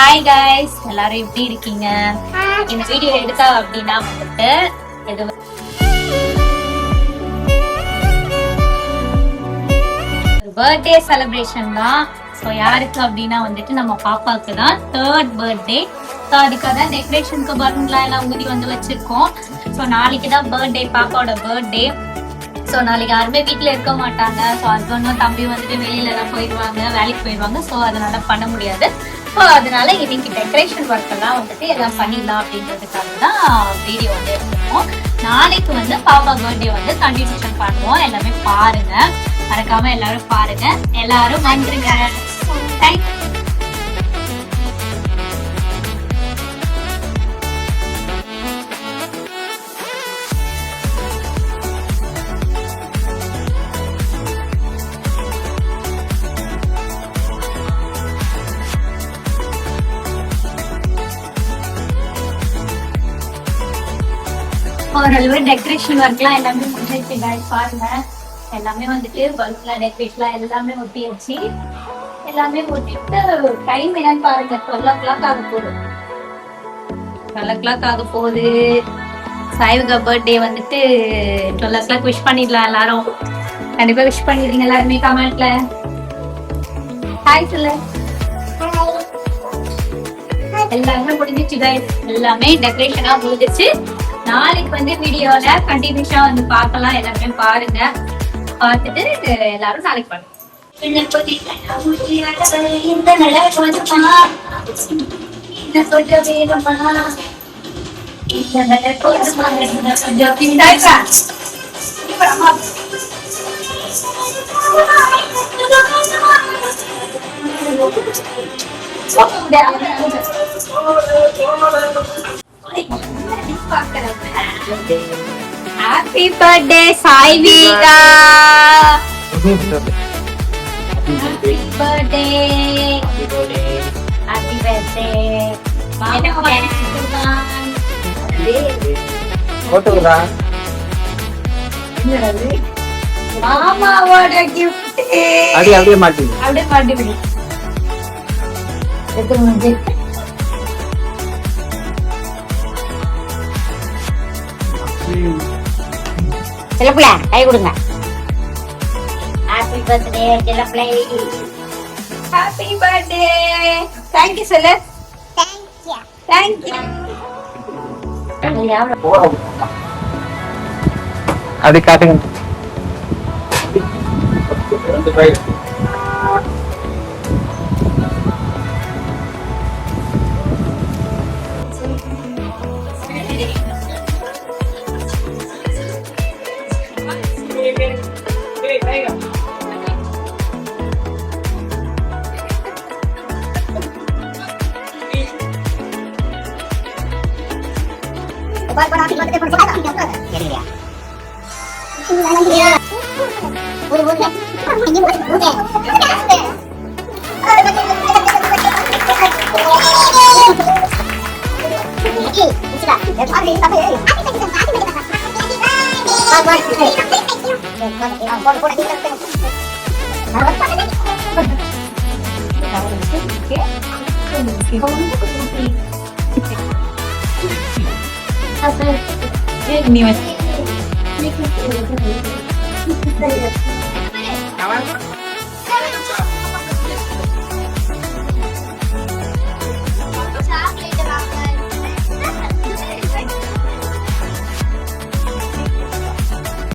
Hi guys, எல்லாரும் எப்படி இருக்கீங்க? இந்த வீடியோ எடுத்தா அப்படின்னா வந்துட்டு இது பர்த்டே செலிப்ரேஷன் தான். ஸோ யாருக்கு அப்படின்னா வந்துட்டு நம்ம பாப்பாவுக்கு தான் 3rd பர்த்டே. ஸோ அதுக்காக தான் டெக்கரேஷனுக்கு பலூன்லாம் எல்லாம் ஊதி வந்து வச்சிருக்கோம். ஸோ நாளைக்கு தான் பர்த்டே, பாப்பாவோட பர்த்டே. ஸோ நாளைக்கு யாருமே வீட்டில் இருக்க மாட்டாங்க. ஸோ ஹஸ்பண்டும் தம்பி வந்துட்டு வெளியில எல்லாம் போயிடுவாங்க, வேலைக்கு போயிடுவாங்க. ஸோ அதனால பண்ண முடியாது. ஸோ அதனால இன்னைக்கு டெக்கரேஷன் ஒர்க் எல்லாம் வந்துட்டு எல்லாம் பண்ணிடலாம் அப்படின்றதுக்காக தான் வீடியோ வந்து எடுத்துருக்கோம். நாளைக்கு வந்து பாப்பா பர்த்டே வந்து கண்டினியூஷன் பண்ணுவோம். எல்லாமே பாருங்க, மறக்காம எல்லாரும் பாருங்க, எல்லாரும் வந்துருங்க. தேங்க்யூ. ஓரளவு டெக்கரேஷன் ஒர்க்லாம் எல்லாமே முடிஞ்சிருச்சு guys. பாருங்க, எல்லாமே வந்துட்டு பல்ப்ல டெக்கரேஷன்லாம் எல்லாமே ஒட்டியாச்சு. எல்லாமே ஒட்டிட்டு டைம் என்னன்னு பாருங்க, 12 o'clock ஆக போகுது. 12 o'clock ஆக போகுது. சாய்விகா பர்த்டே வந்துட்டு 12 o'clock விஷ் பண்ணிடலாம். எல்லாரும் கண்டிப்பா விஷ் பண்ணிடுறீங்க எல்லாருமே கமெண்ட்ல. ஹாய் சொல்லு. எல்லாமே முடிஞ்சிச்சு guys, எல்லாமே டெக்கரேஷனா முடிஞ்சிச்சு. நாளைக்கு வந்து வீடியோல கண்டினியூஷா வந்து பார்க்கலாம். எல்லாருமே பாருங்க, பார்த்துட்டு எல்லாரும் நாளைக்கு பாருங்க. Happy birthday Saivika. Happy birthday. Happy birthday. மாமாவோட gift. அப்படியே மாட்டி செல்லப்புல கை கொடுங்க. ஹாப்பி பர்த்டே செல்லப்புல. Happy birthday. थैंक यू செல்ல. Thank you. அது காட்டுங்க. Ini mas.